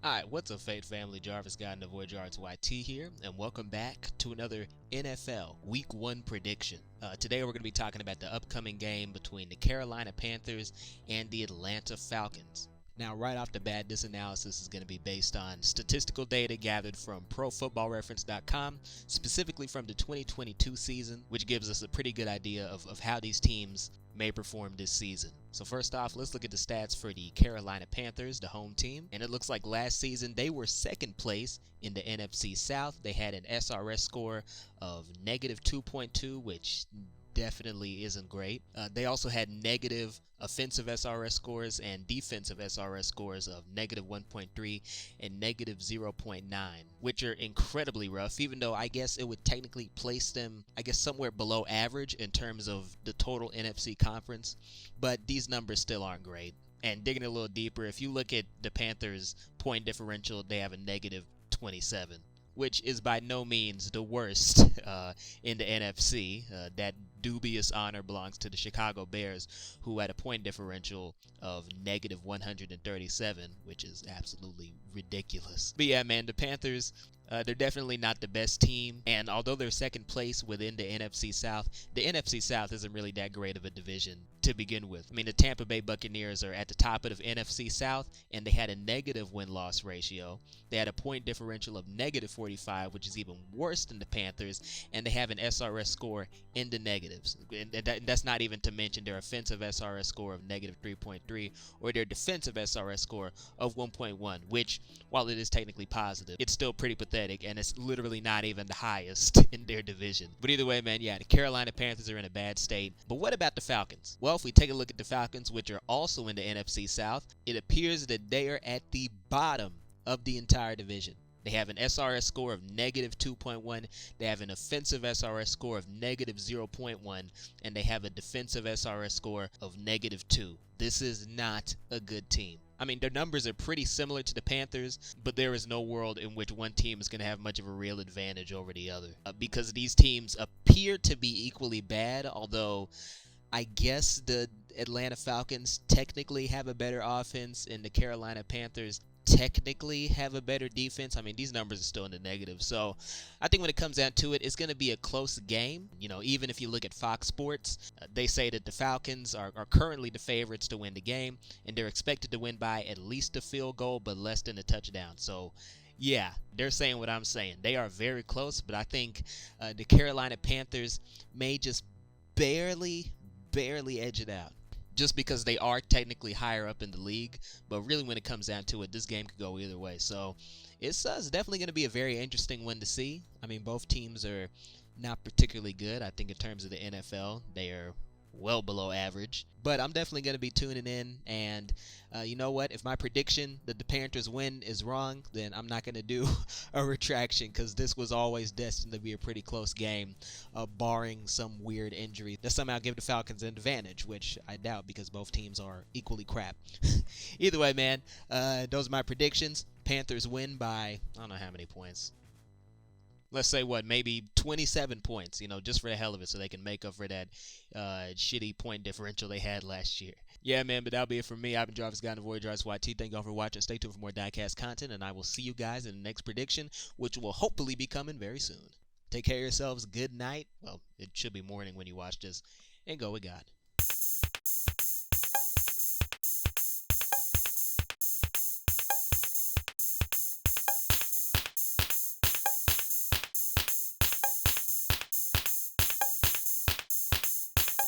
Alright, what's up, Fate family? Jarvis Guy and the Void Yards YT here, and welcome back to another NFL Week 1 prediction. Today we're going to be talking about the upcoming game between the Carolina Panthers and the Atlanta Falcons. Now, right off the bat, this analysis is going to be based on statistical data gathered from ProFootballReference.com, specifically from the 2022 season, which gives us a pretty good idea of how these teams may perform this season. So first off, let's look at the stats for the Carolina Panthers, the home team. And it looks like last season they were second place in the NFC South. They had an SRS score of negative 2.2, which definitely isn't great. They also had negative offensive SRS scores and defensive SRS scores of negative 1.3 and negative 0.9, which are incredibly rough, even though I guess it would technically place them, somewhere below average in terms of the total NFC conference, but these numbers still aren't great. And digging a little deeper, if you look at the Panthers' point differential, they have a negative 27, which is by no means the worst in the NFC. That dubious honor belongs to the Chicago Bears, who had a point differential of negative 137, which is absolutely ridiculous. But yeah, man, the Panthers, they're definitely not the best team, and although they're second place within the NFC South, the NFC South isn't really that great of a division to begin with. I mean, the Tampa Bay Buccaneers are at the top of the NFC South, and they had a negative win-loss ratio. They had a point differential of negative 45, which is even worse than the Panthers, and they have an SRS score in the negatives. And that's not even to mention their offensive SRS score of negative 3.3 or their defensive SRS score of 1.1, which, while it is technically positive, it's still pretty pathetic, and it's literally not even the highest in their division. But either way, man, yeah, the Carolina Panthers are in a bad state. But what about the Falcons? Well, if we take a look at the Falcons, which are also in the NFC South, it appears that they are at the bottom of the entire division. They have an SRS score of negative 2.1, they have an offensive SRS score of negative 0.1, and they have a defensive SRS score of negative 2. This is not a good team. I mean, their numbers are pretty similar to the Panthers, but there is no world in which one team is going to have much of a real advantage over the other, because these teams appear to be equally bad, although I guess the Atlanta Falcons technically have a better offense and the Carolina Panthers technically have a better defense. I mean, these numbers are still in the negative. So I think when it comes down to it, it's going to be a close game. You know, even if you look at Fox Sports, they say that the Falcons are currently the favorites to win the game, and they're expected to win by at least a field goal, but less than a touchdown. So yeah, they're saying what I'm saying. They are very close, but I think the Carolina Panthers may just barely edge it out, just because they are technically higher up in the league. But really, when it comes down to it, this game could go either way. So it's definitely going to be a very interesting one to see. I mean, both teams are not particularly good. I think in terms of the NFL, they are well below average. But I'm definitely going to be tuning in, and you know what? If my prediction that the Panthers win is wrong, then I'm not going to do a retraction, because this was always destined to be a pretty close game, barring some weird injury that somehow give the Falcons an advantage, which I doubt, because both teams are equally crap. Either way, man, those are my predictions. Panthers win by, I don't know how many points. Let's say maybe 27 points, just for the hell of it, so they can make up for that shitty point differential they had last year. Yeah, man, but that'll be it for me. I've been Jarvis Guy and the Void Yards YT. Thank y'all for watching. Stay tuned for more diecast content, and I will see you guys in the next prediction, which will hopefully be coming very soon. Take care of yourselves. Good night. Well, it should be morning when you watch this, and go with God.